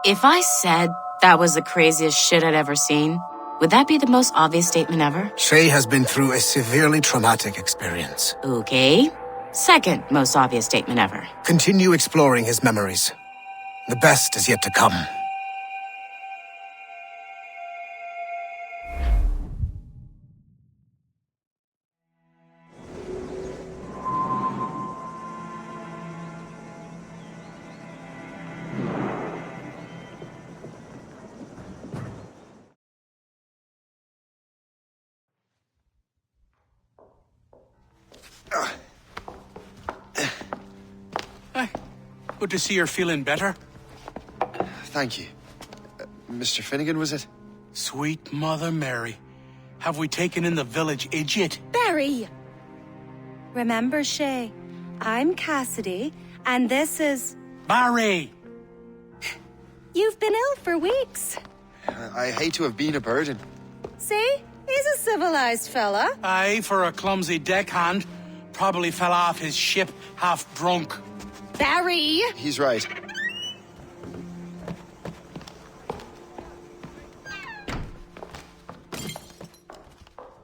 If I said that was the craziest shit I'd ever seen, would that be the most obvious statement ever? Shay has been through a severely traumatic experience. Okay. Second most obvious statement ever. Continue exploring his memories. The best is yet to come. Hi. Good to see you're feeling better. Thank you. Mr. Finnegan, was it? Sweet Mother Mary. Have we taken in the village idiot? Barry! Remember, Shay, I'm Cassidy, and this is... Barry! You've been ill for weeks. I hate to have been a burden. See? He's a civilized fella. Aye, for a clumsy deckhand. Probably fell off his ship half drunk. Barry! He's right.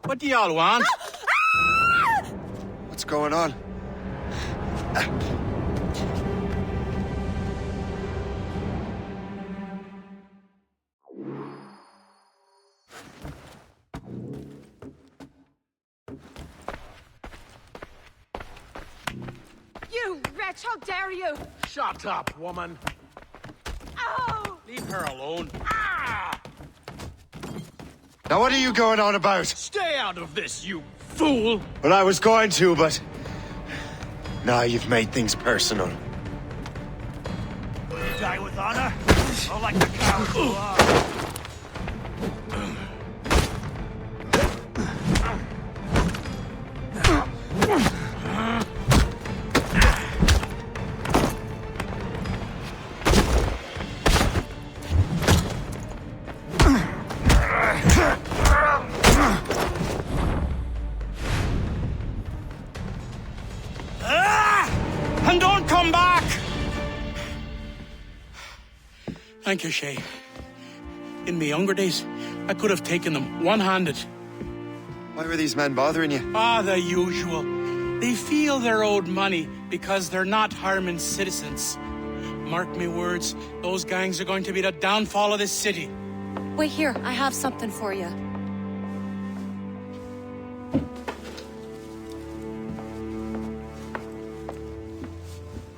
What do y'all want? What's going on? You wretch, how dare you! Shut up, woman. Oh! Leave her alone. Ah! Now what are you going on about? Stay out of this, you fool! Well, I was going to, but... Now you've made things personal. You die with honor? Or like the coward you are? And don't come back! Thank you, Shay. In my younger days, I could have taken them one-handed. Why were these men bothering you? Ah, the usual. They feel they're owed money because they're not harming citizens. Mark me words, those gangs are going to be the downfall of this city. Wait here, I have something for you.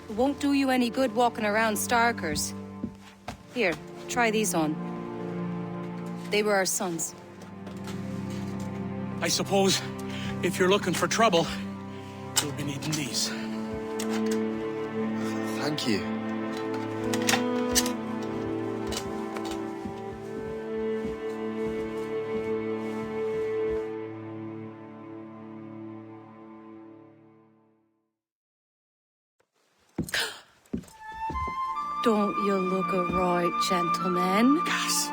It won't do you any good walking around Starkers. Here, try these on. They were our sons. I suppose if you're looking for trouble, you'll be needing these. Thank you. Don't you look a right gentleman? Gas.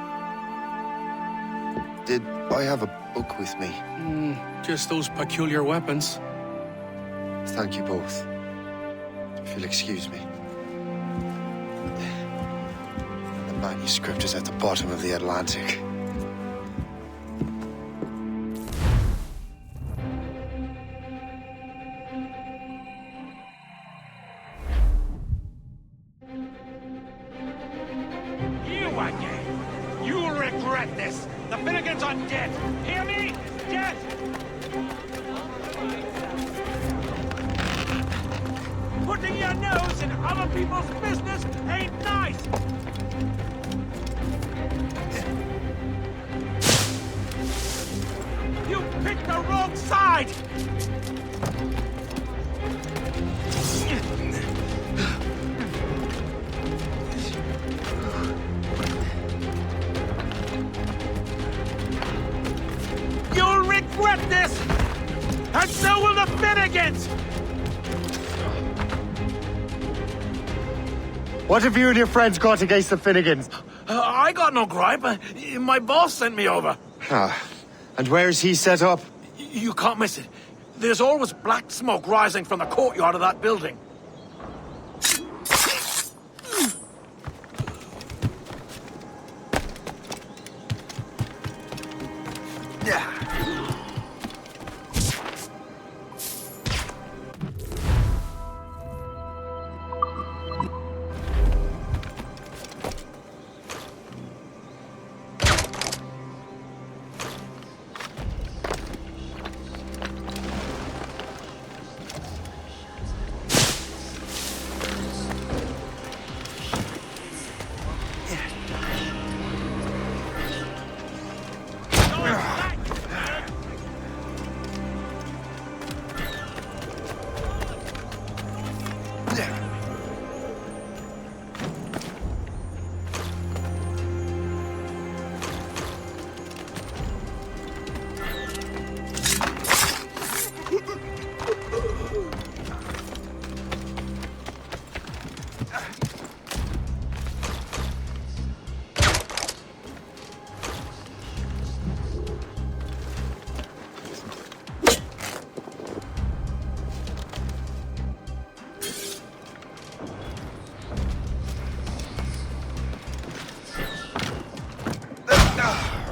Did I have a book with me? Just those peculiar weapons. Thank you both. If you'll excuse me. The manuscript is at the bottom of the Atlantic. You again? You recruit regret this. The Finnegans are dead. Hear me? Dead. Putting your nose in other people's business ain't nice. You picked the wrong side. You'll regret this! And so will the Finnegans! What have you and your friends got against the Finnegans? I got no gripe. My boss sent me over. Ah, and where's he set up? You can't miss it. There's always black smoke rising from the courtyard of that building.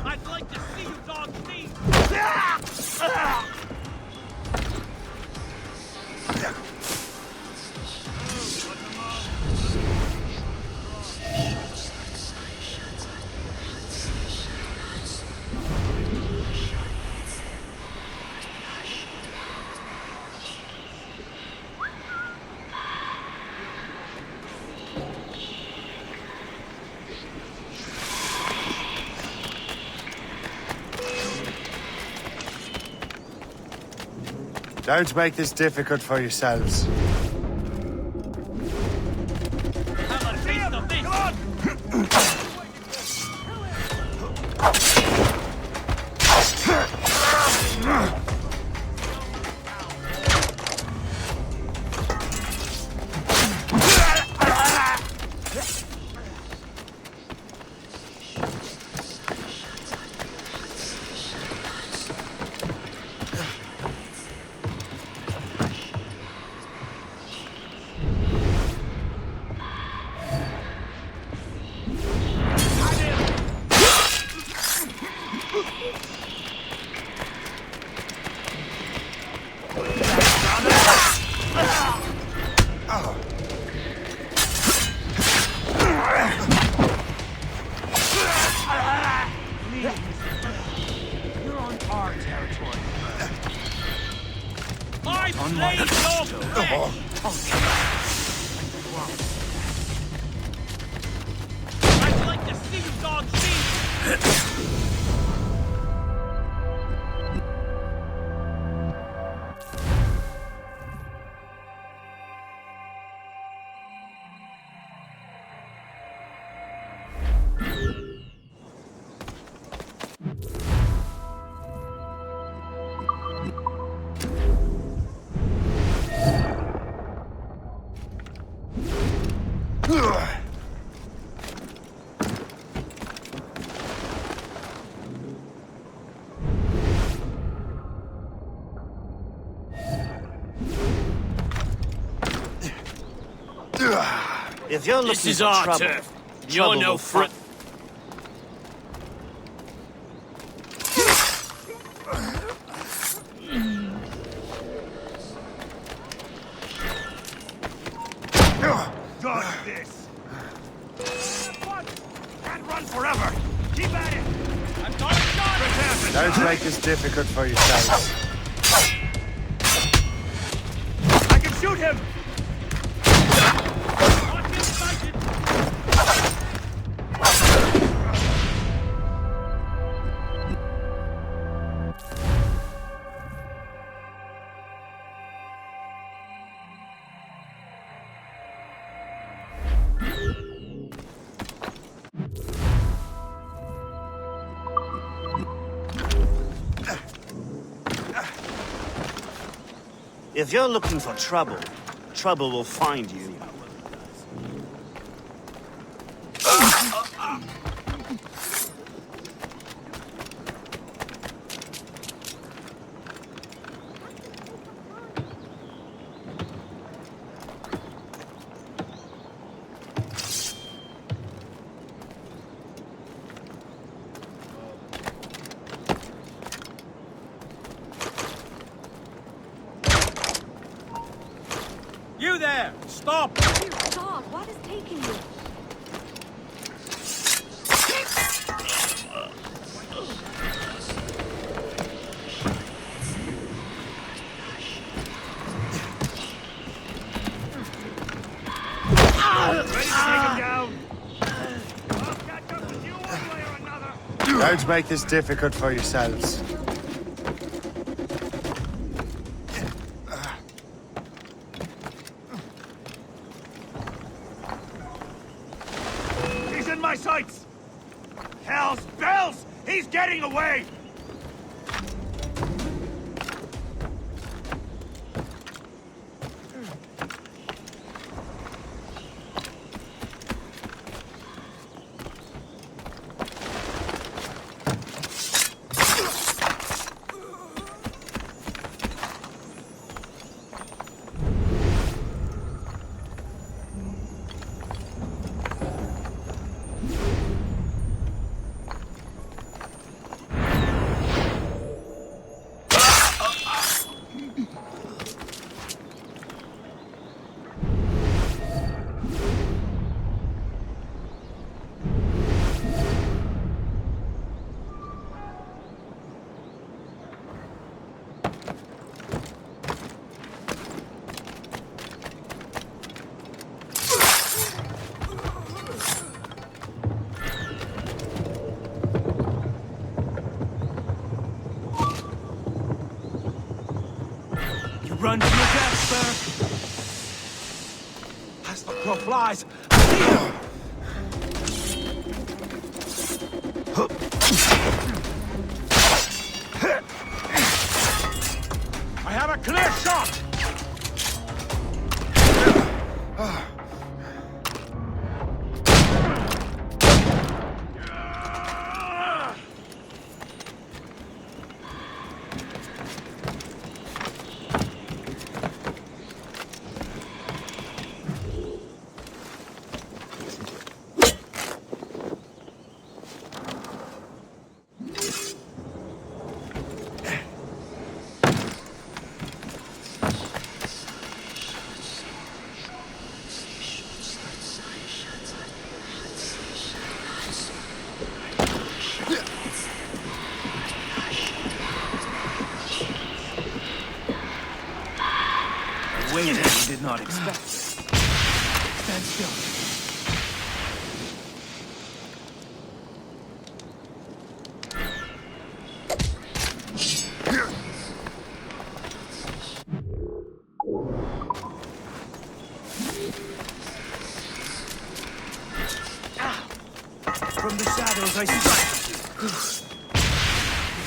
I'd like to see you dogs see. Don't make this difficult for yourselves. Have a taste of this. Come on. You're on our territory. I played your flesh! I'd like to see you dogs see! If you're looking This is for our trouble, turf. You're no front. Got this. What? Can't run forever. Keep at it. I've got a shot! Don't make this difficult for yourselves. I can shoot him! Watch him sighted! If you're looking for trouble, trouble will find you. You there! Stop! Dear God, what is taking you? Ready to take him down? I'll catch up with you one way or another! Don't make this difficult for yourselves. He's in my sights! Hell's bells! He's getting away! Run to your death, sir! As the crow flies, I have a clear shot! Wait, I did not expect this. Stand still. From the shadows, I strike you.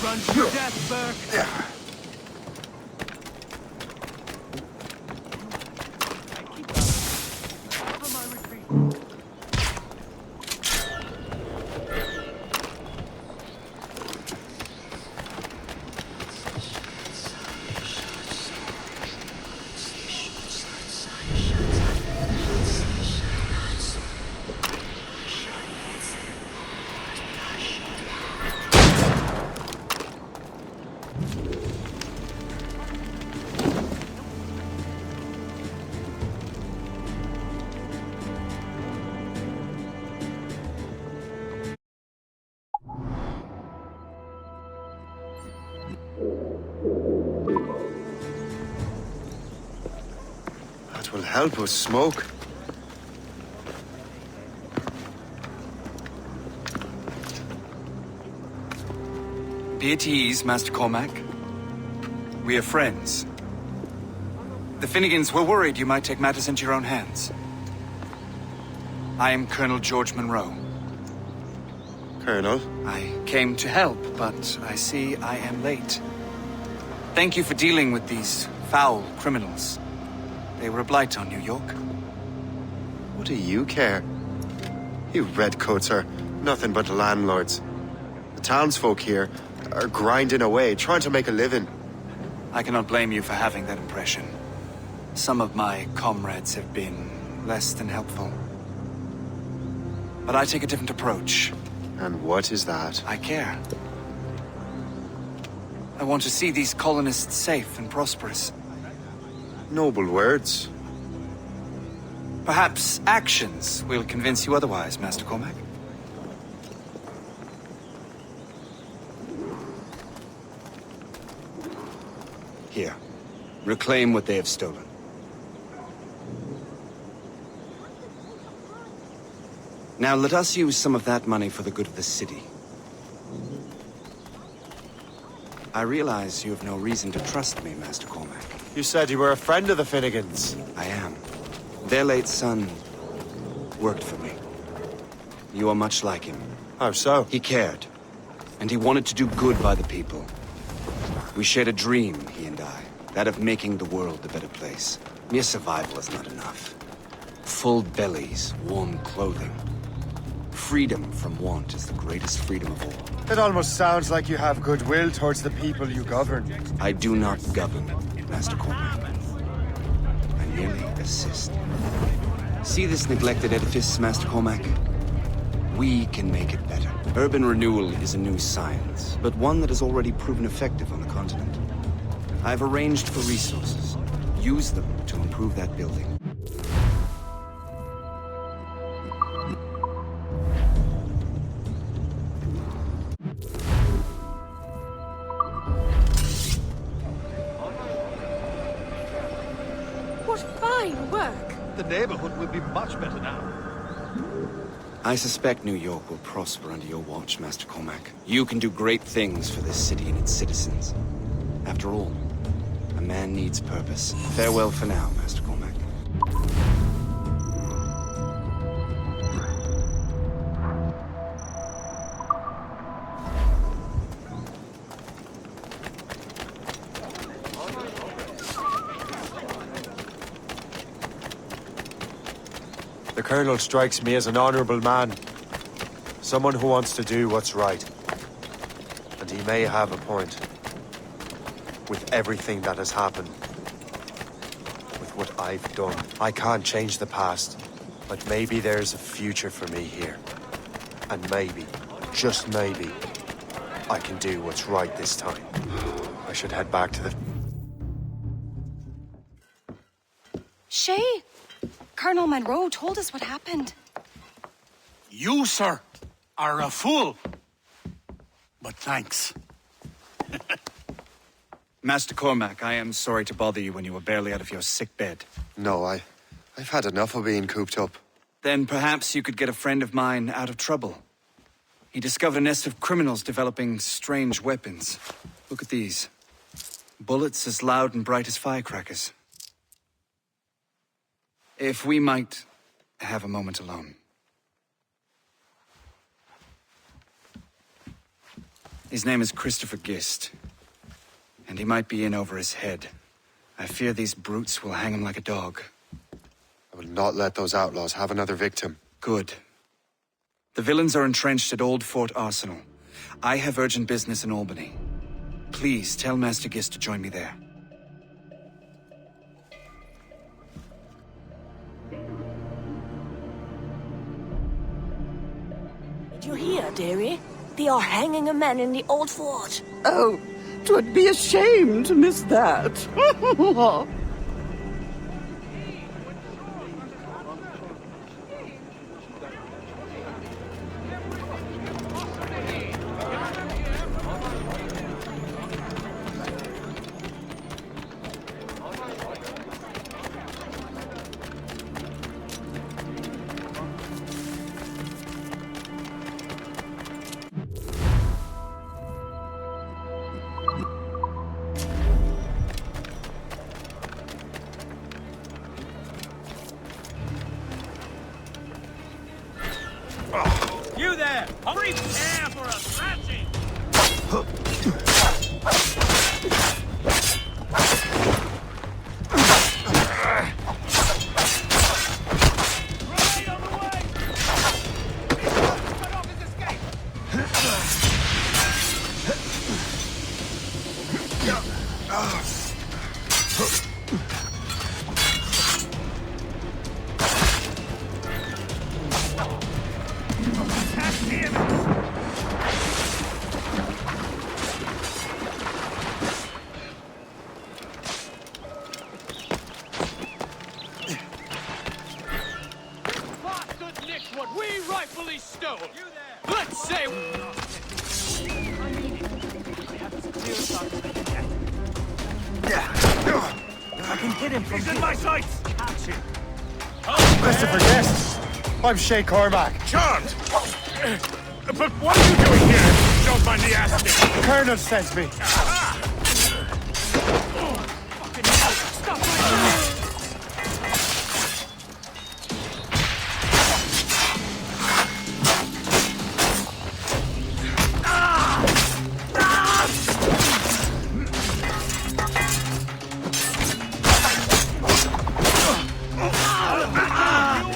Run to your death, Burke. help us smoke. Be at ease, Master Cormac. We are friends. The Finnegans were worried you might take matters into your own hands. I am Colonel George Monroe. Colonel? I came to help, but I see I am late. Thank you for dealing with these foul criminals. They were a blight on New York. What do you care? You redcoats are nothing but landlords. The townsfolk here are grinding away, trying to make a living. I cannot blame you for having that impression. Some of my comrades have been less than helpful. But I take a different approach. And what is that? I care. I want to see these colonists safe and prosperous. Noble words. Perhaps actions will convince you otherwise, Master Cormac. Here. Reclaim what they have stolen. Now let us use some of that money for the good of the city. I realize you have no reason to trust me, Master Cormac. You said you were a friend of the Finnegans. I am. Their late son worked for me. You are much like him. How so? He cared, and he wanted to do good by the people. We shared a dream, he and I, that of making the world a better place. Mere survival is not enough. Full bellies, warm clothing. Freedom from want is the greatest freedom of all. It almost sounds like you have goodwill towards the people you govern. I do not govern, Master Cormac. I merely assist. See this neglected edifice, Master Cormac? We can make it better. Urban renewal is a new science, but one that has already proven effective on the continent. I've arranged for resources. Use them to improve that building. What fine work! The neighborhood will be much better now. I suspect New York will prosper under your watch, Master Cormac. You can do great things for this city and its citizens. After all, a man needs purpose. Farewell for now, Master Cormac. The Colonel strikes me as an honorable man. Someone who wants to do what's right. And he may have a point. With everything that has happened. With what I've done. I can't change the past. But maybe there's a future for me here. And maybe, just maybe, I can do what's right this time. I should head back to the... Shay! Colonel Monroe told us what happened. You, sir, are a fool. But thanks. Master Cormac, I am sorry to bother you when you were barely out of your sick bed. No, I've had enough of being cooped up. Then perhaps you could get a friend of mine out of trouble. He discovered a nest of criminals developing strange weapons. Look at these. Bullets as loud and bright as firecrackers. If we might have a moment alone. His name is Christopher Gist. And he might be in over his head. I fear these brutes will hang him like a dog. I will not let those outlaws have another victim. Good. The villains are entrenched at Old Fort Arsenal. I have urgent business in Albany. Please tell Master Gist to join me there. Did you hear, dearie? They are hanging a man in the old fort. Oh, 'twould be a shame to miss that. You there! Prepare for a thrashing! Grenade on the way! Cut off his escape! Attack him! Bastard nicked what we rightfully stole! You there! Let's say... I mean it. I have as clear a shot as I can get. I can hit him from here. He's in my sights! Catch him! Christopher Guest! I'm Shay Cormac. Charmed! But what are you doing here, if you don't mind me asking? The Colonel sent me. Fucking hell! Stop right you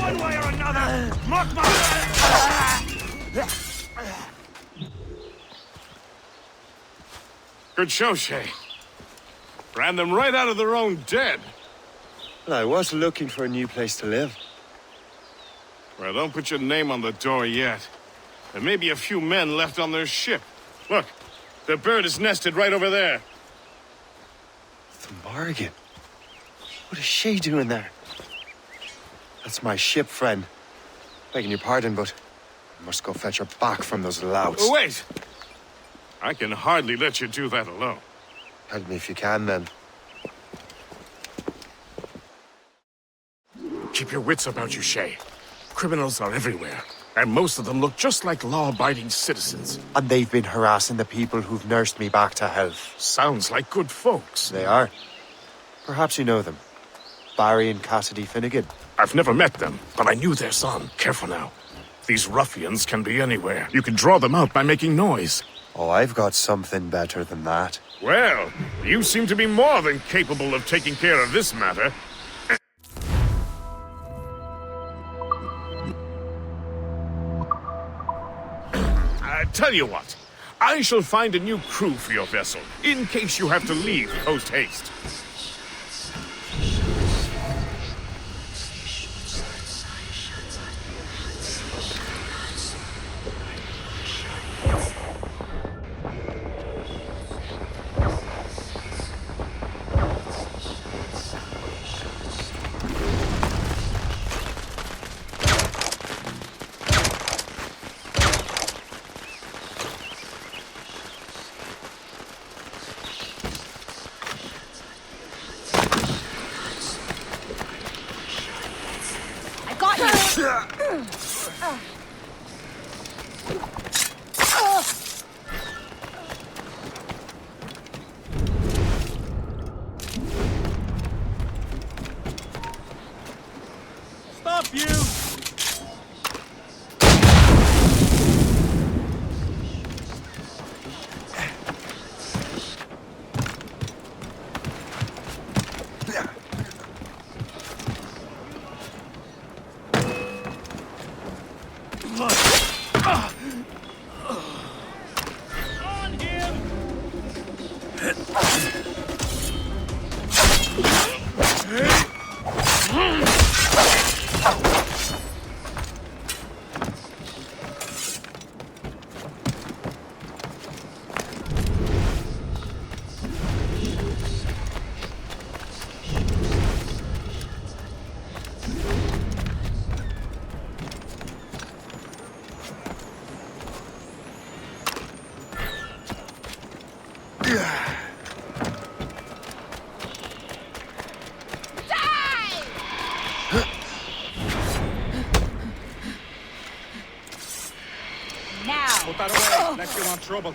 one way or another! Mark my... Good show, Shay. Ran them right out of their own den. Well, I was looking for a new place to live. Well, don't put your name on the door yet. There may be a few men left on their ship. Look, the bird is nested right over there. The Morgan. What is she doing there? That's my ship, friend. Begging your pardon, but I must go fetch her back from those louts. Oh, wait! I can hardly let you do that alone. Help me if you can, then. Keep your wits about you, Shay. Criminals are everywhere, and most of them look just like law-abiding citizens. And they've been harassing the people who've nursed me back to health. Sounds like good folks. They are. Perhaps you know them. Barry and Cassidy Finnegan. I've never met them, but I knew their son. Careful now. These ruffians can be anywhere. You can draw them out by making noise. Oh, I've got something better than that. Well, you seem to be more than capable of taking care of this matter. Tell you what, I shall find a new crew for your vessel, in case you have to leave post-haste. Stop you! On him! Put that away. Next you want trouble.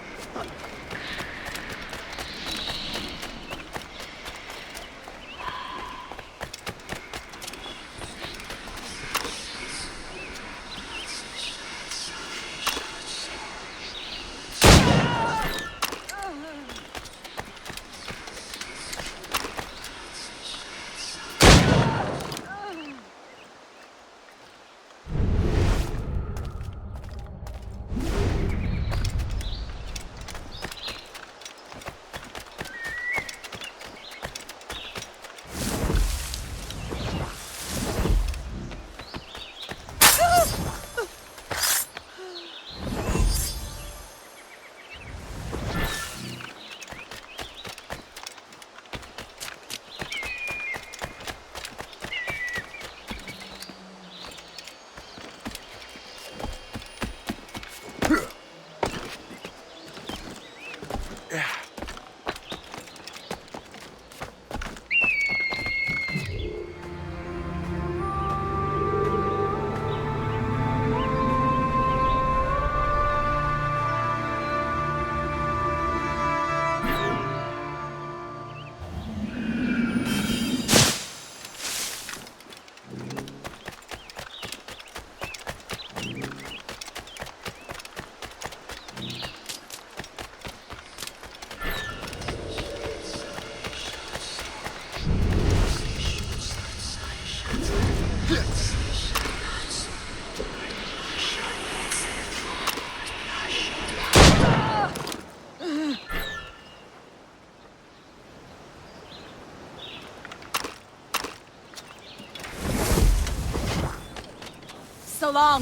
so long.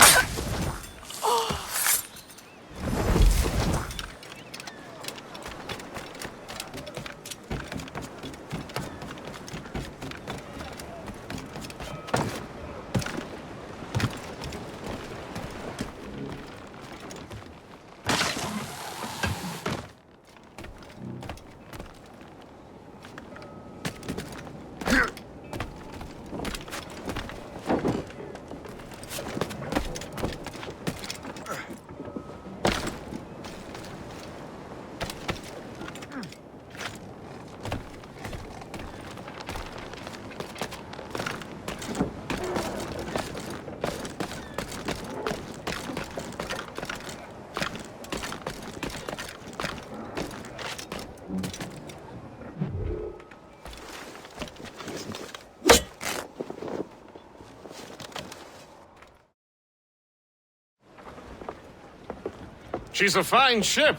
She's a fine ship.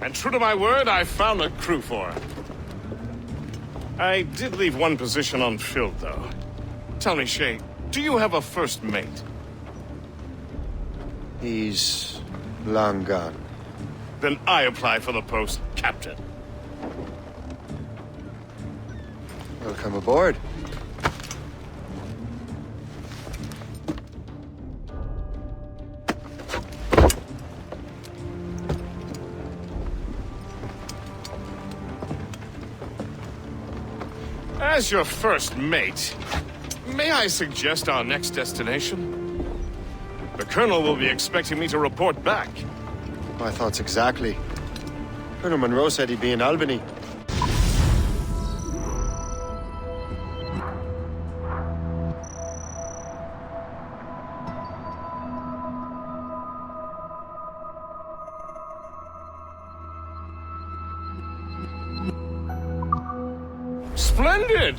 And true to my word, I found a crew for her. I did leave one position unfilled, though. Tell me, Shay, do you have a first mate? He's long gone. Then I apply for the post, Captain. Welcome aboard. As your first mate, may I suggest our next destination? The Colonel will be expecting me to report back. My thoughts exactly. Colonel Monroe said he'd be in Albany. Splendid!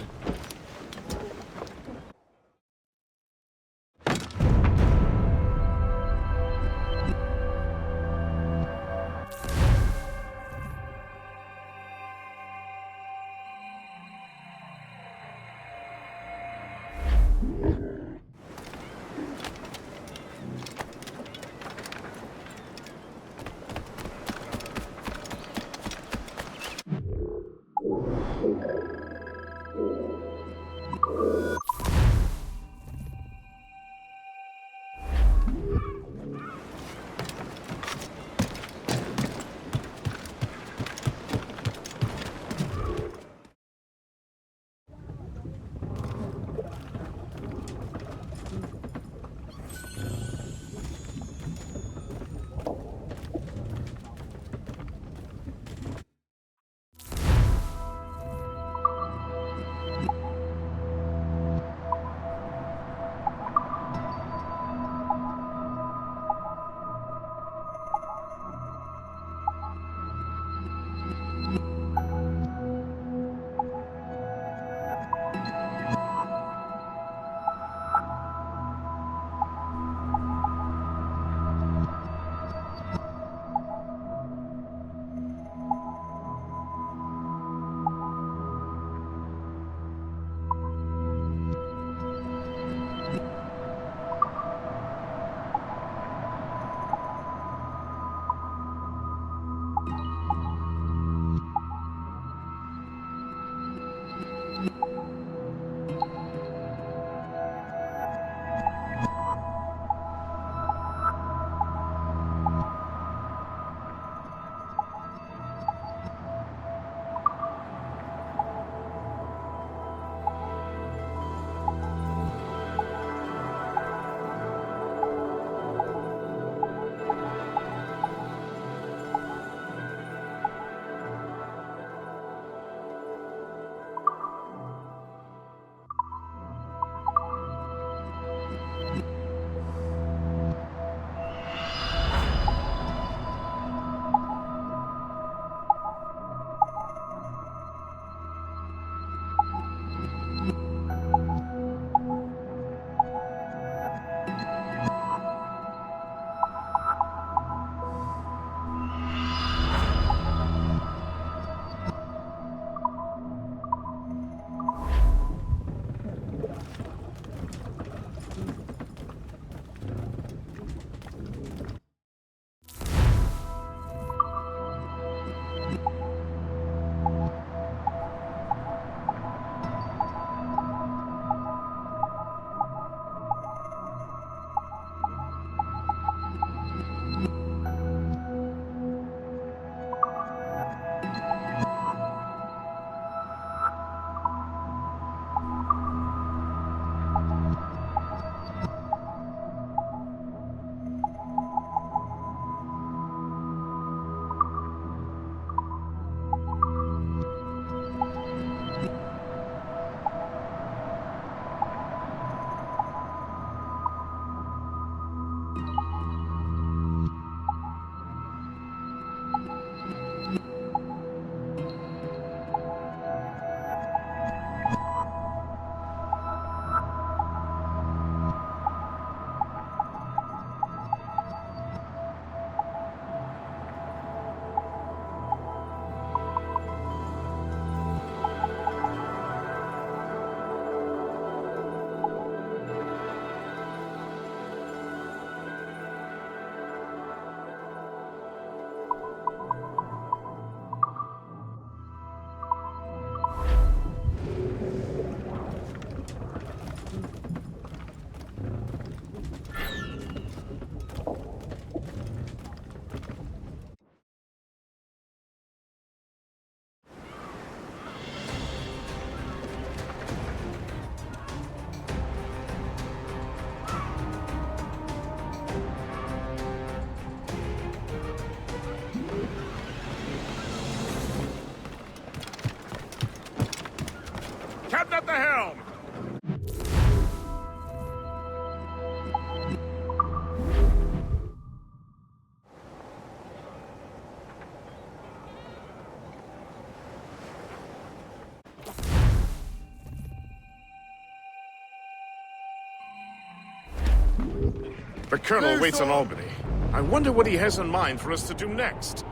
The Colonel waits in Albany. I wonder what he has in mind for us to do next.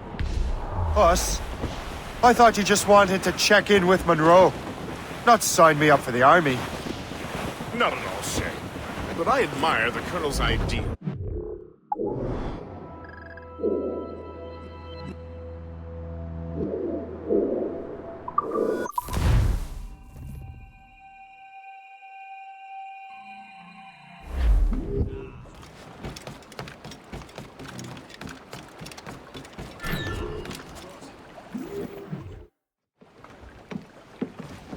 Us? I thought you just wanted to check in with Monroe. Not sign me up for the army. Not at all, Shay. But I admire the Colonel's ideal.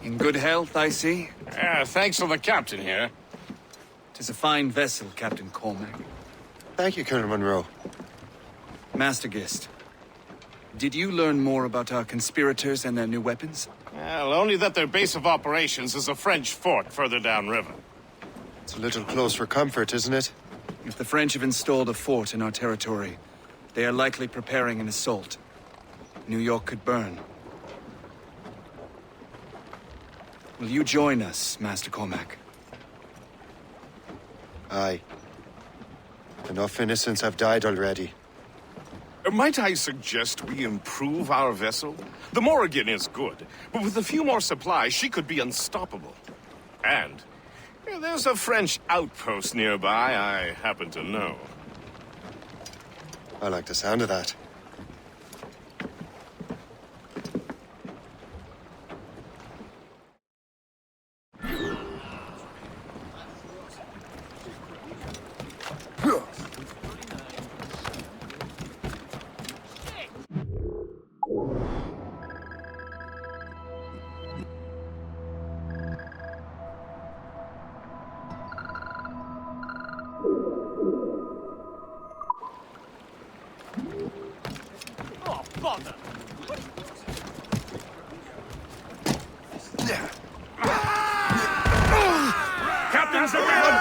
In good health, I see. Thanks to the captain here. 'Tis a fine vessel, Captain Cormac. Thank you, Colonel Monroe. Master Gist, did you learn more about our conspirators and their new weapons? Well, only that their base of operations is a French fort further downriver. It's a little close for comfort, isn't it? If the French have installed a fort in our territory, they are likely preparing an assault. New York could burn. Will you join us, Master Cormac? Aye. Enough innocents have died already. Might I suggest we improve our vessel? The Morrigan is good, but with a few more supplies, she could be unstoppable. And there's a French outpost nearby I happen to know. I like the sound of that.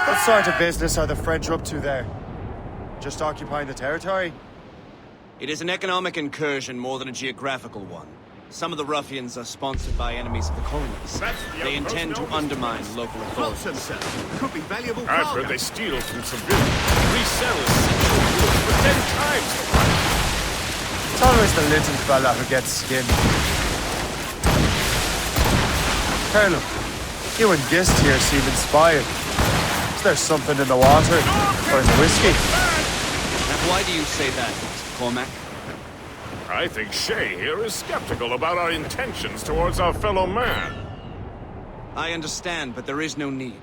What sort of business are the French up to there? Just occupying the territory? It is an economic incursion more than a geographical one. Some of the ruffians are sponsored by enemies of the colonies. They intend to undermine local authorities. Could be valuable. I've heard they steal from civilians, resell essential goods for 10 times. It's always the little fella who gets skinned. Colonel, you and Gist here seem inspired. Is there something in the water? Or in the whiskey? Now, why do you say that, Mr. Cormac? I think Shay here is skeptical about our intentions towards our fellow man. I understand, but there is no need.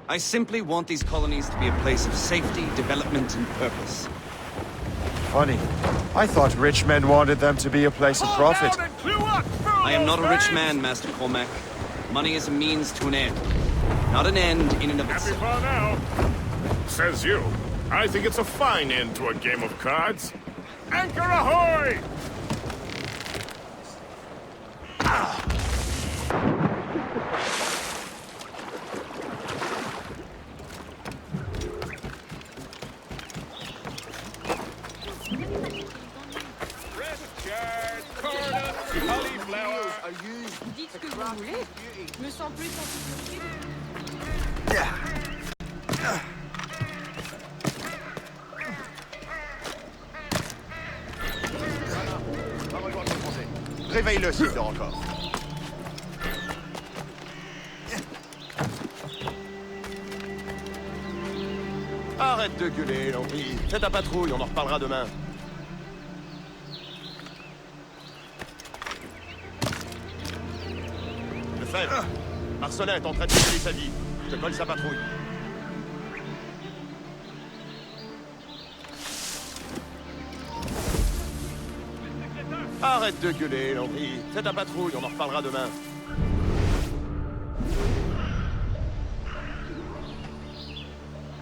I simply want these colonies to be a place of safety, development, and purpose. Funny. I thought rich men wanted them to be a place of profit. I am not a rich man, Master Cormac. Money is a means to an end, not an end in and of itself. Happy far now. Says you. I think it's a fine end to a game of cards. Anchor ahoy! Dites ce que vous voulez. Je me sens plus en sécurité. Réveille-le s'il dort encore. Arrête de gueuler, Landry. Fais ta patrouille, on en reparlera demain. Lefebvre, Marcelin est en train de tuer sa vie. Je colle sa patrouille. Arrête de gueuler, Landry. Fais ta patrouille, on en reparlera demain.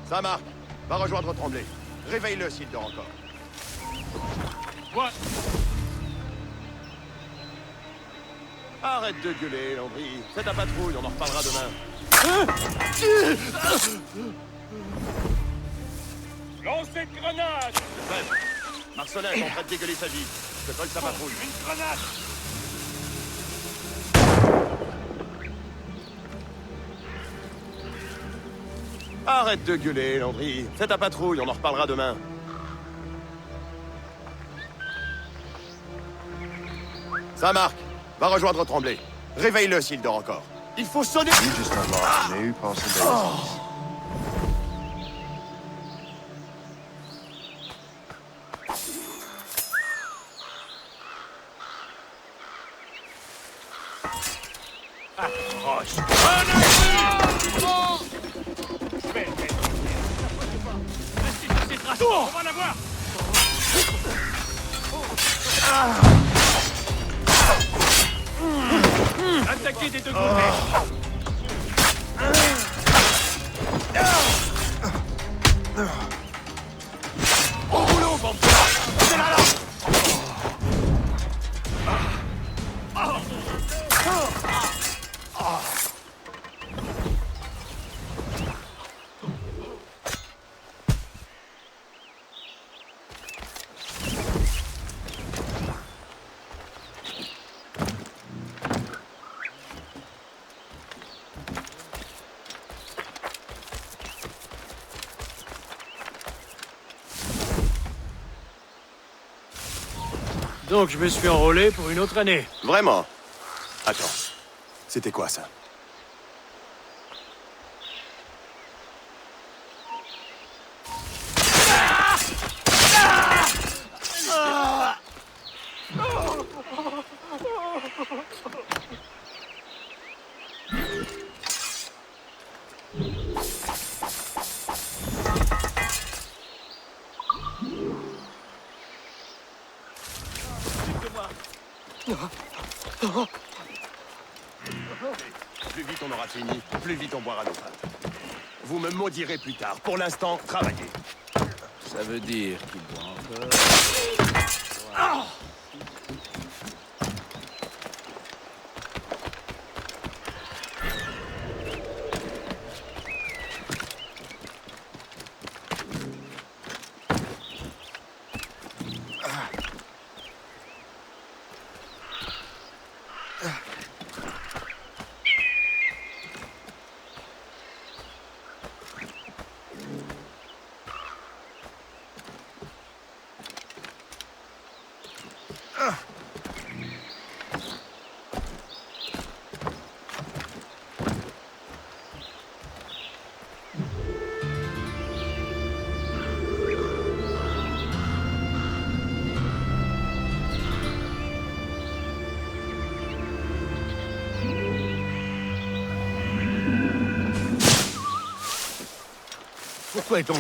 Ça marque. Va rejoindre Tremblay. Réveille-le s'il dort encore. What? Arrête de gueuler, Landry. Fais ta patrouille, on en reparlera demain. Lancez de grenade! Lefebvre, Marcelin est en train de dégueuler sa vie. Je colle sa patrouille. Une grenade! Arrête de gueuler, Landry. Fais ta patrouille, on en reparlera demain. Saint-Marc, va rejoindre Tremblay. Réveille-le s'il dort encore. Il faut sonner... You just unlocked new possibilities. On va l'avoir. Attaquez des deux côtés. Au boulot, vampire. C'est là, là. Donc je me suis enrôlé pour une autre année. Vraiment? Attends, c'était quoi ça? Plus vite on aura fini, plus vite on boira nos pattes. Vous me maudirez plus tard. Pour l'instant, travaillez. Ça veut dire qu'il boit encore. Pourquoi est-on...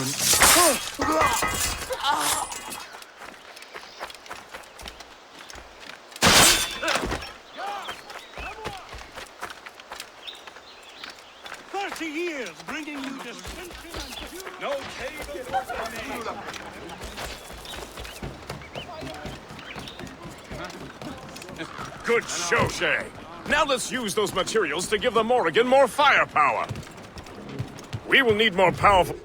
years bringing you distinction and no table Good show, Shay. Now let's use those materials to give the Morrigan more firepower. We will need more powerful...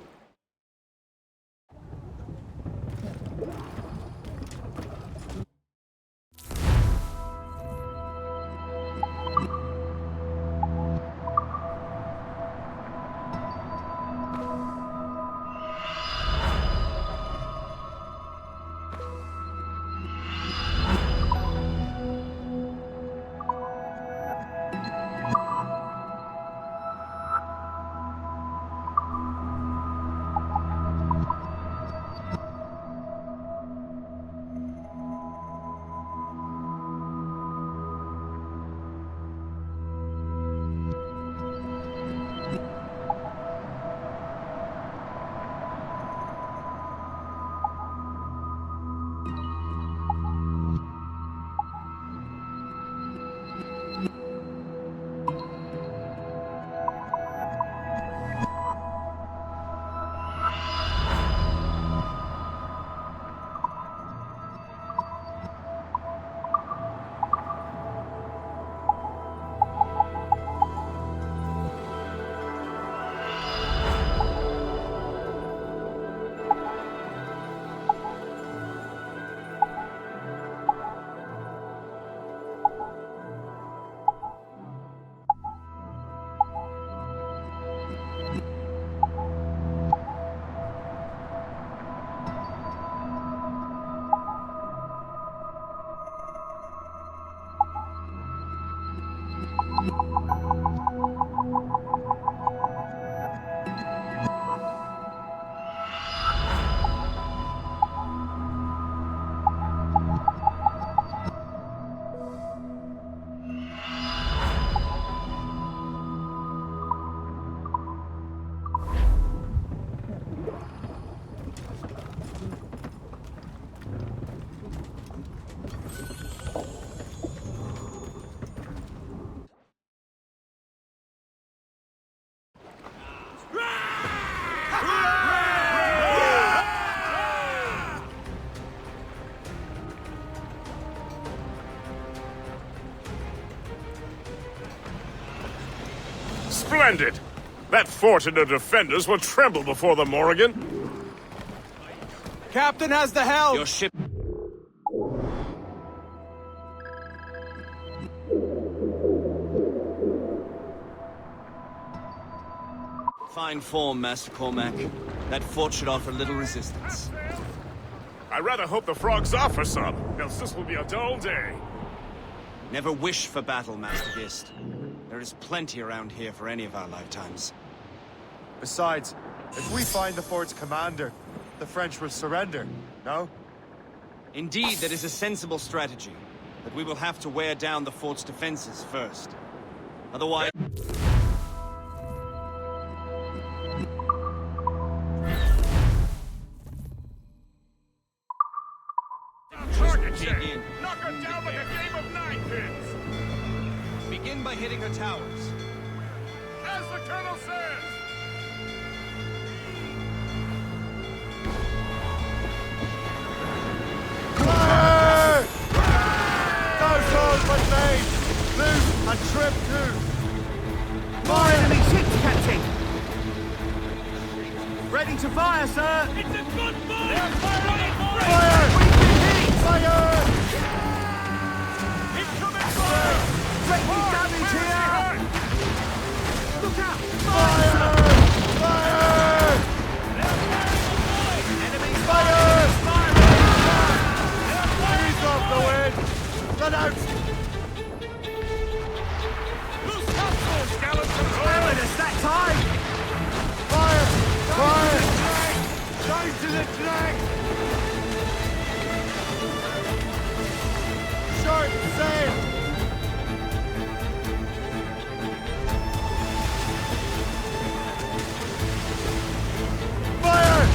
Splendid! That fort and the defenders will tremble before the Morrigan. Captain has the helm! Your ship... Fine form, Master Cormac. That fort should offer little resistance. I rather hope the frogs offer some, else this will be a dull day. Never wish for battle, Master Gist. There is plenty around here for any of our lifetimes. Besides, if we find the fort's commander, the French will surrender, no? Indeed, that is a sensible strategy. But we will have to wear down the fort's defenses first. Otherwise... Target check! Knock her down like a game of ninepins! Begin by hitting her towers. As the Colonel says! Fire! Those swords with me! Loose and trip too! More enemy ships, Captain! Ready to fire, sir! It's a good boy! They're firing! Fire! Fire! Incoming fire! Taking damage here! Look out! Fire! Fire! Enemy Fire! Ease off the wind! Let out! Loose topsails, gallants and Damn, it's that time! Fire! Fire! Go to the drag! Short sail! Fire!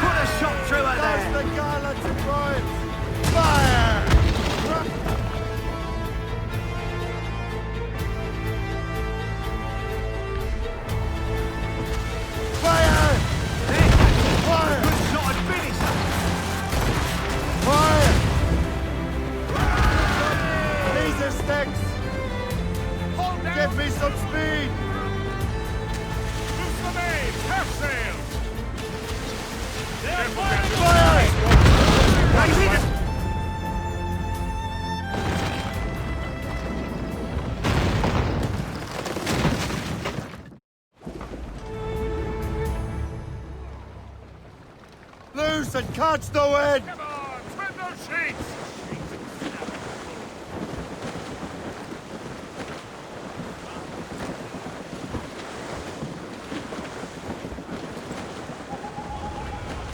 Put a shot through her That's there! the gallants and royals! Fire! Fire! There, Captain! Fire! Good shot and finish! Fire! These are sticks! hold down! Give me some speed! Loose the main! Half sail! They're firing! Fire! Raise it! Loose and catch the wind! Come on! Trim those sheets!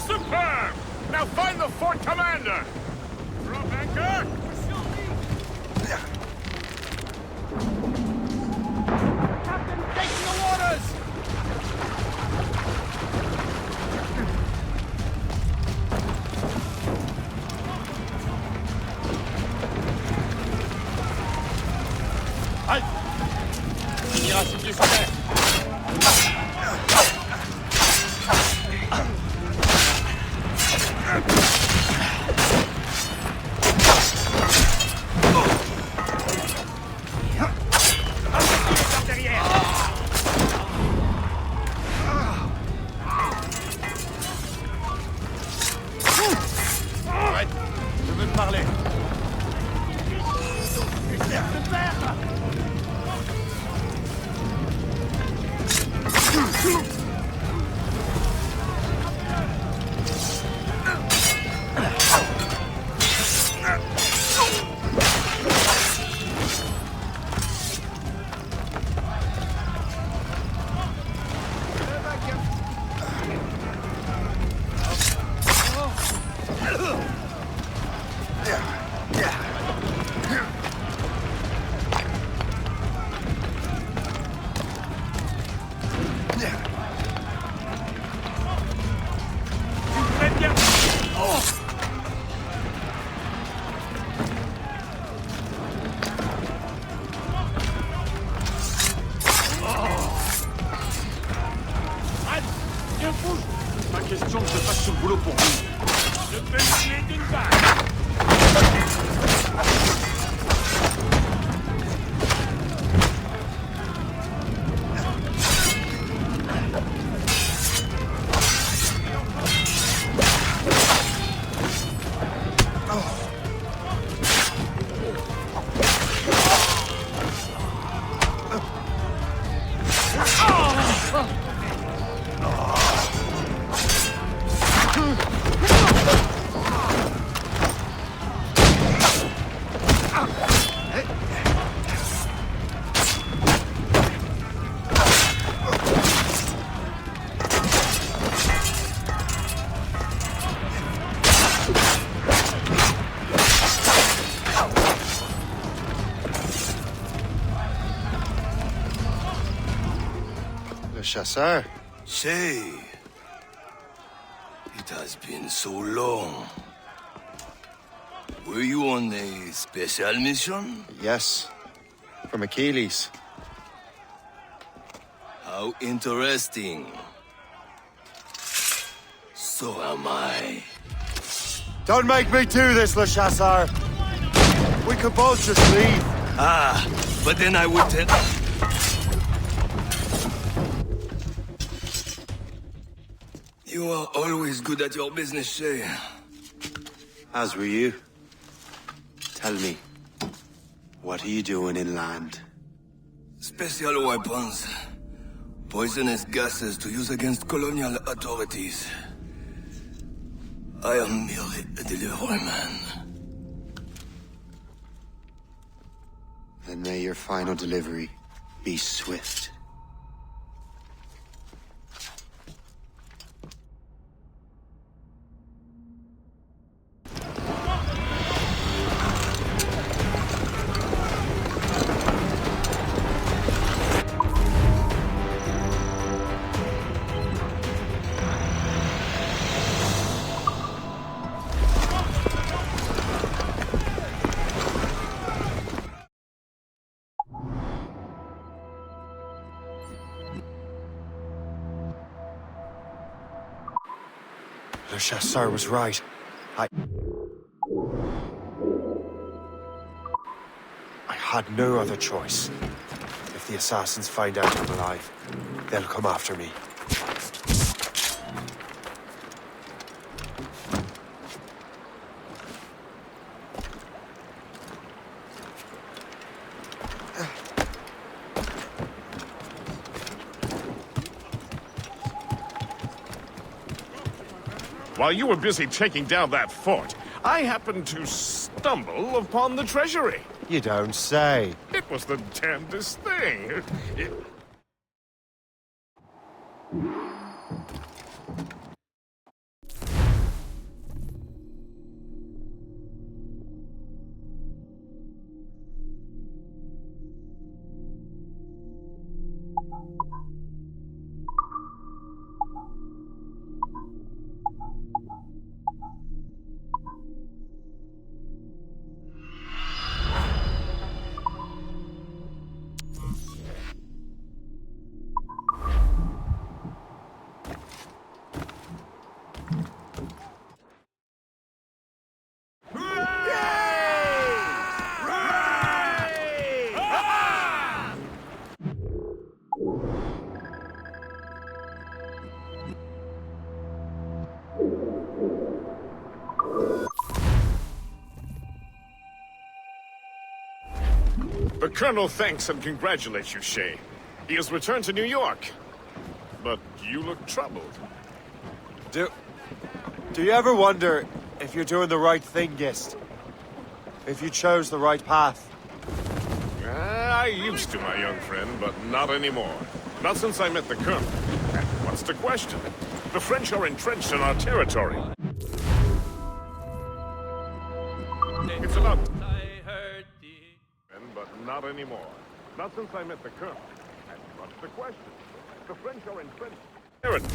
Superb! Now find the fort commander! Drop anchor! Captain, taking the waters! Je veux te parler. Pas question que je fasse ce boulot pour vous. Je peux tuer d'une balle! Chasseur. Shay. It has been so long. Were you on a special mission? Yes. From Achilles. How interesting. So am I. Don't make me do this, Le Chasseur. We could both just leave. Ah, but then I would tell... You are always good at your business, Shay. As were you. Tell me, what are you doing inland? Special weapons. Poisonous gases to use against colonial authorities. I am merely a delivery man. Then may your final delivery be swift. Le Chasseur was right. I had no other choice. If the assassins find out I'm alive, they'll come after me. While you were busy taking down that fort, I happened to stumble upon the treasury. You don't say. It was the damnedest thing. The Colonel thanks and congratulates you, Shay. He has returned to New York. But you look troubled. Do you ever wonder if you're doing the right thing, Gist? If you chose the right path? I used to, my young friend, but not anymore. Not since I met the Colonel. And what's the question? The French are entrenched in our territory. It's about... But not anymore. Not since I met the Colonel. And what's the question? The French are entrenched. Aaron.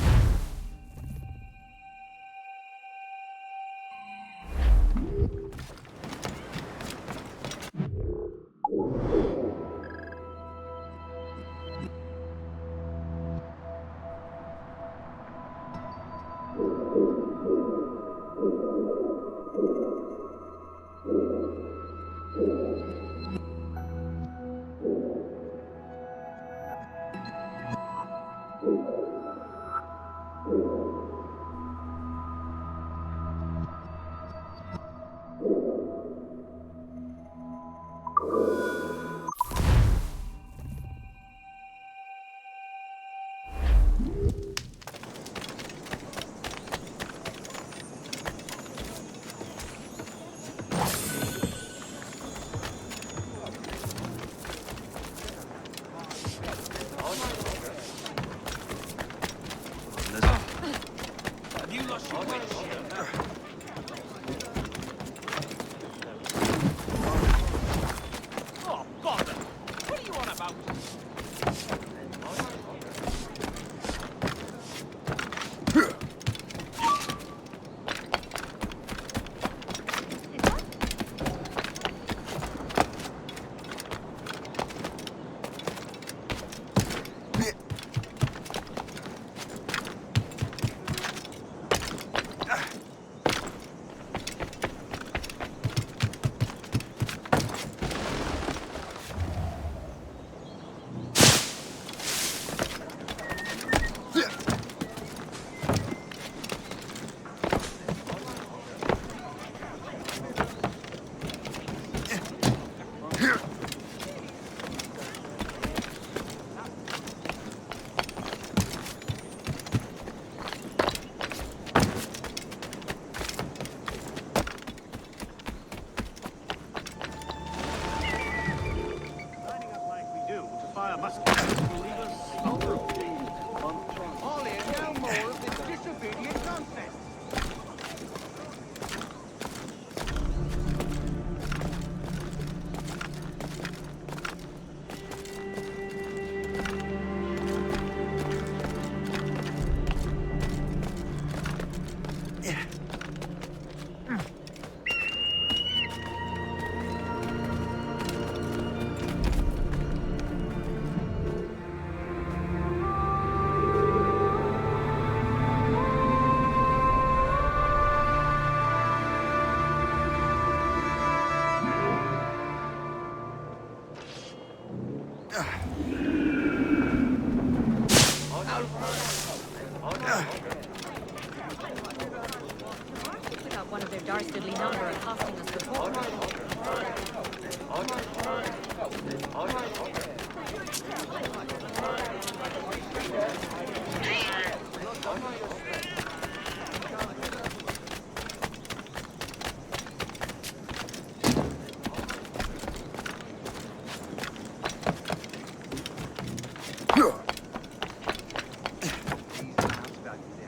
dastardly number accosting us before.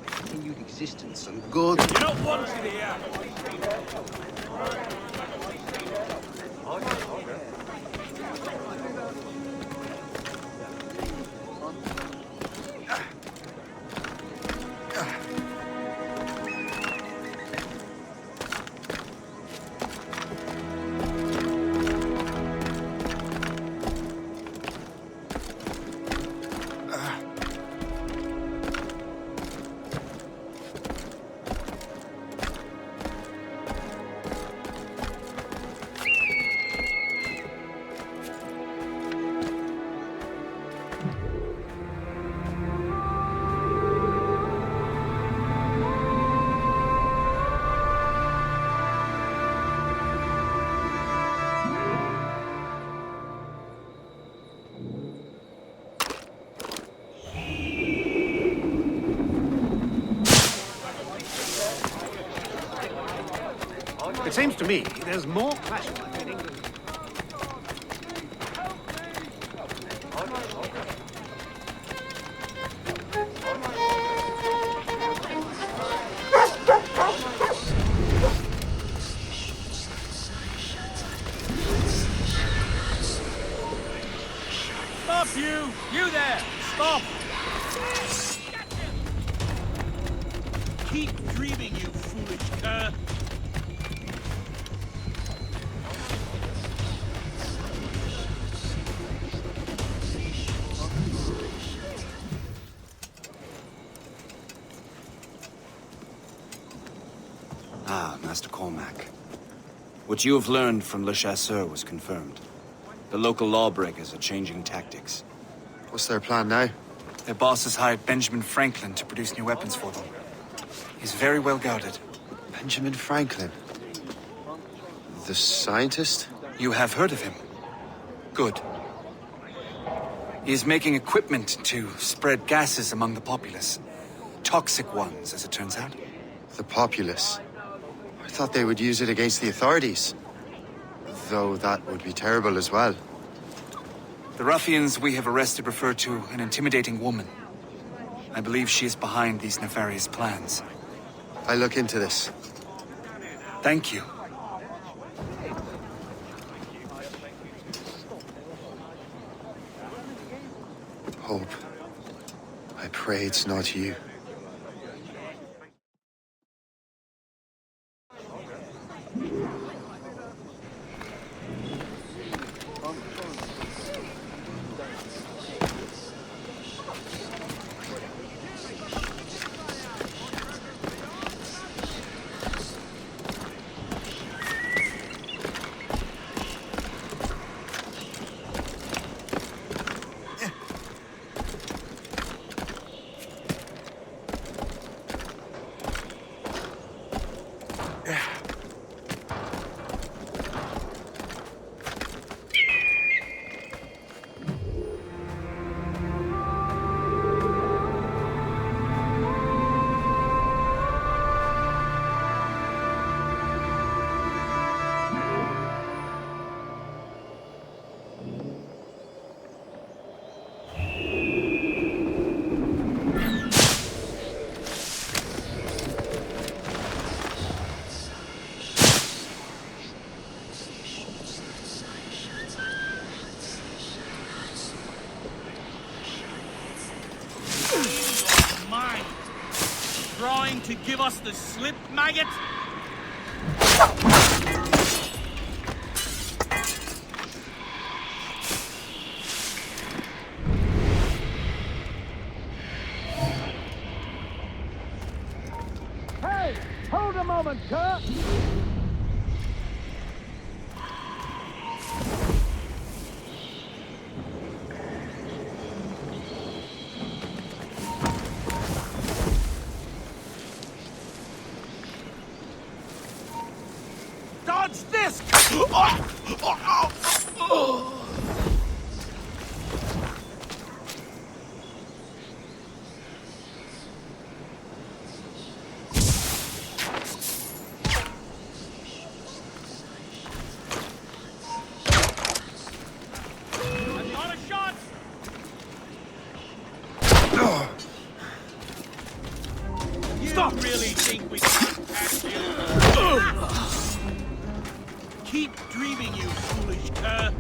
Continued existence and good. You don't want it here. It seems to me there's more clashing in England. Stop, you! You there! Stop! Keep dreaming, you foolish cur! Ah, Master Cormac. What you have learned from Le Chasseur was confirmed. The local lawbreakers are changing tactics. What's their plan now? Their boss has hired Benjamin Franklin to produce new weapons for them. He's very well guarded. Benjamin Franklin? The scientist? You have heard of him? Good. He is making equipment to spread gases among the populace. Toxic ones, as it turns out. The populace? I thought they would use it against the authorities. Though that would be terrible as well. The ruffians we have arrested refer to an intimidating woman. I believe she is behind these nefarious plans. I'll look into this. Thank you. Hope. I pray it's not you. Trying to give us the slip, maggot? Hey! Hold a moment, sir! What's this? Stop! You really think we can't catch you? Keep dreaming, you foolish cur.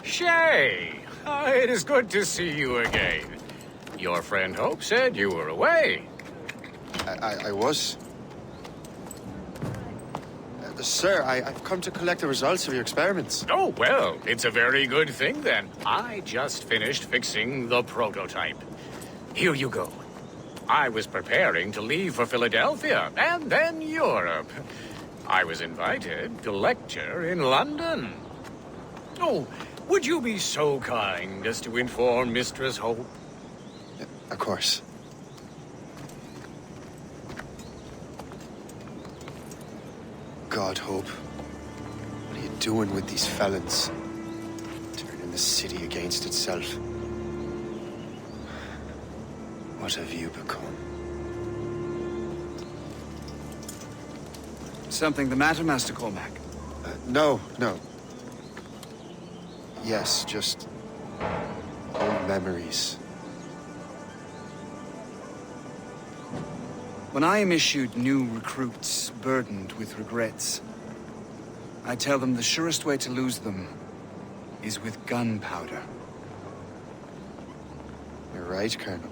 Shay! It is good to see you again. Your friend Hope said you were away. I was. Sir, I've come to collect the results of your experiments. Oh, well, it's a very good thing then. I just finished fixing the prototype. Here you go. I was preparing to leave for Philadelphia and then Europe. I was invited to lecture in London. Oh, would you be so kind as to inform Mistress Hope? Of course. God, Hope. What are you doing with these felons? Turning the city against itself. What have you become? Something the matter, Master Cormac? No. Yes, just old memories. When I am issued new recruits burdened with regrets, I tell them the surest way to lose them is with gunpowder. You're right, Colonel.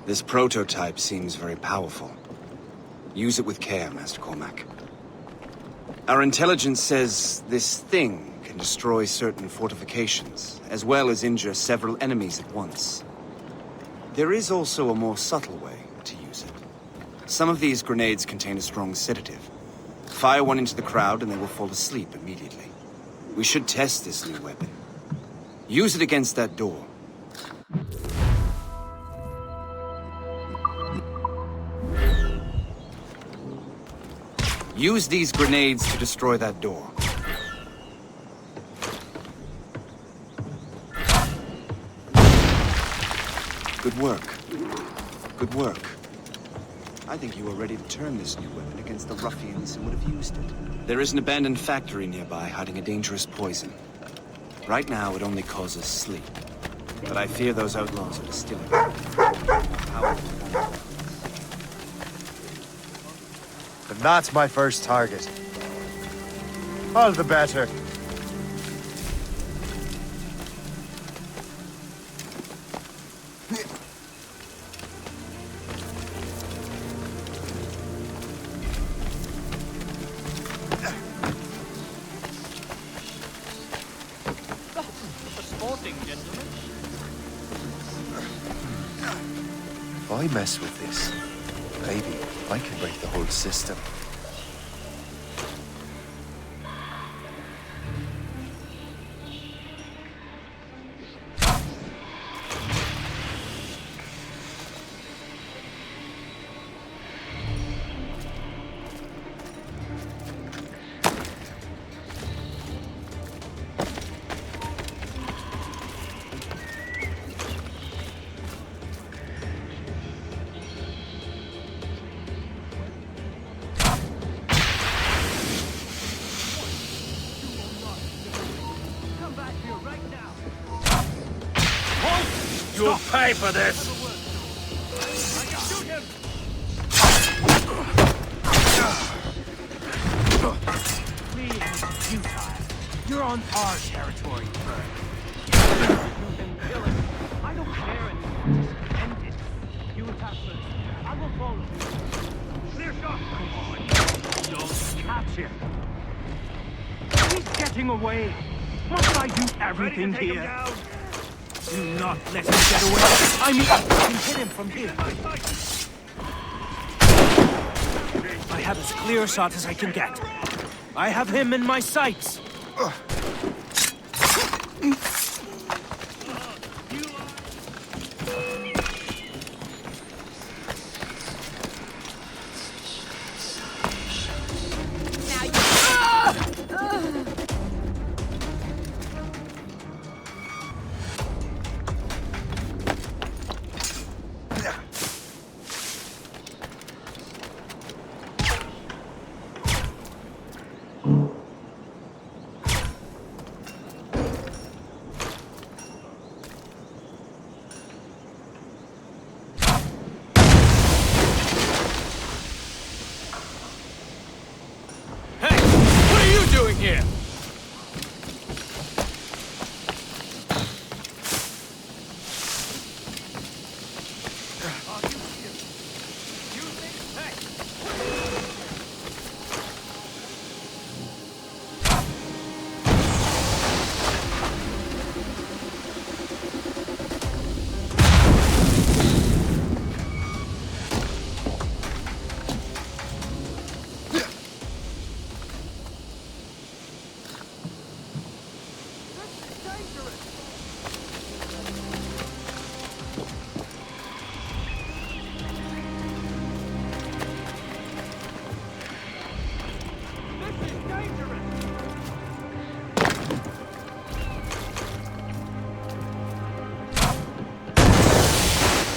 This prototype seems very powerful. Use it with care, Master Cormac. Our intelligence says this thing can destroy certain fortifications, as well as injure several enemies at once. There is also a more subtle way to use it. Some of these grenades contain a strong sedative. Fire one into the crowd and they will fall asleep immediately. We should test this new weapon. Use it against that door. Use these grenades to destroy that door. Good work. Good work. I think you are ready to turn this new weapon against the ruffians who would have used it. There is an abandoned factory nearby hiding a dangerous poison. Right now, it only causes sleep. But I fear those outlaws are distilling it. And that's my first target. All the better. A sporting gentleman. If I mess with this, maybe I can break the whole system. You'll pay for this! Fleeing is futile. You're on our territory, Bert. You can kill him. I don't care anymore. Just end it. You attack first. I will follow. Clear shot. Come on. Don't catch him. He's getting away. Must I do everything here? Do not let him get away. I mean, I can hit him from here. I have as clear a shot as I can get. I have him in my sights. Here.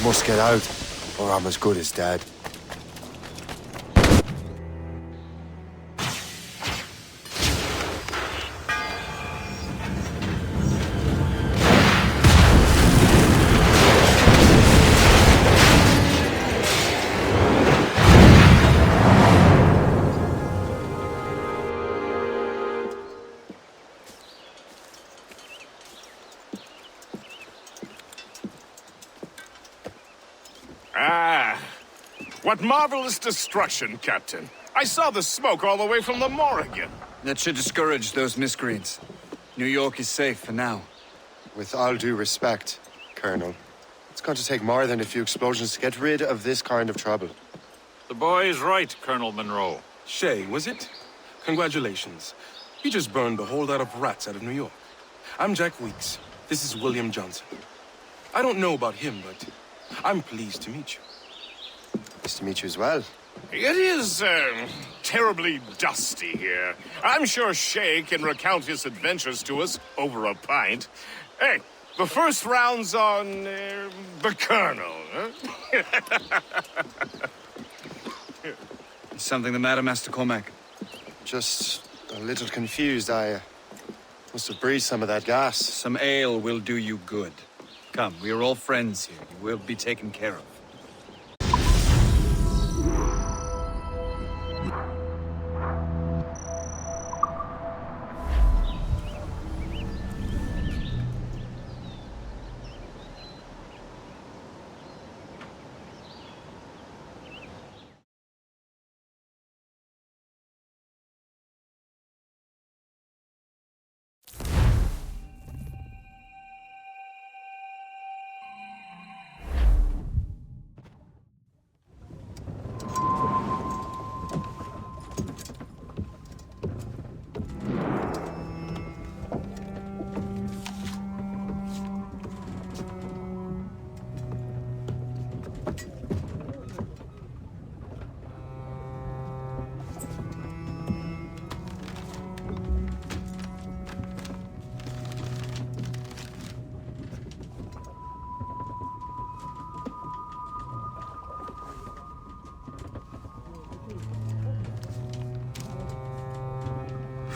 Must get out, or I'm as good as dead. What marvelous destruction, Captain. I saw the smoke all the way from the Morrigan. That should discourage those miscreants. New York is safe for now. With all due respect, Colonel, it's going to take more than a few explosions to get rid of this kind of trouble. The boy is right, Colonel Monroe. Shay, was it? Congratulations. You just burned the whole lot of rats out of New York. I'm Jack Weeks. This is William Johnson. I don't know about him, but I'm pleased to meet you. Nice to meet you as well. It is, terribly dusty here. I'm sure Shay can recount his adventures to us over a pint. Hey, the first round's on, the Colonel, huh? Is something the matter, Master Cormac? Just a little confused. I must have breathed some of that gas. Some ale will do you good. Come, we are all friends here. You will be taken care of.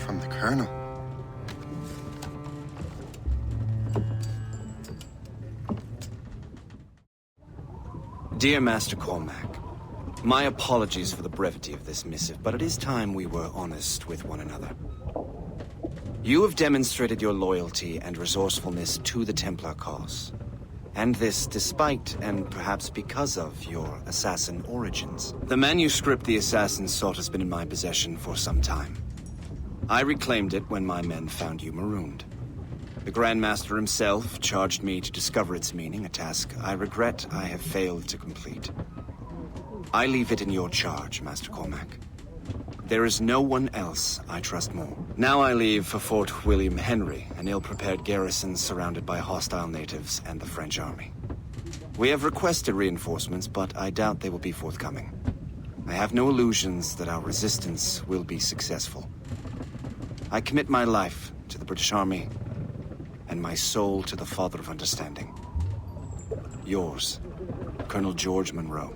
From the Colonel. Dear Master Cormac, my apologies for the brevity of this missive, but it is time we were honest with one another. You have demonstrated your loyalty and resourcefulness to the Templar cause. And this despite, and perhaps because of, your assassin origins. The manuscript the assassin sought has been in my possession for some time. I reclaimed it when my men found you marooned. The Grand Master himself charged me to discover its meaning, a task I regret I have failed to complete. I leave it in your charge, Master Cormac. There is no one else I trust more. Now I leave for Fort William Henry, an ill-prepared garrison surrounded by hostile natives and the French army. We have requested reinforcements, but I doubt they will be forthcoming. I have no illusions that our resistance will be successful. I commit my life to the British Army, and my soul to the Father of Understanding. Yours, Colonel George Monroe.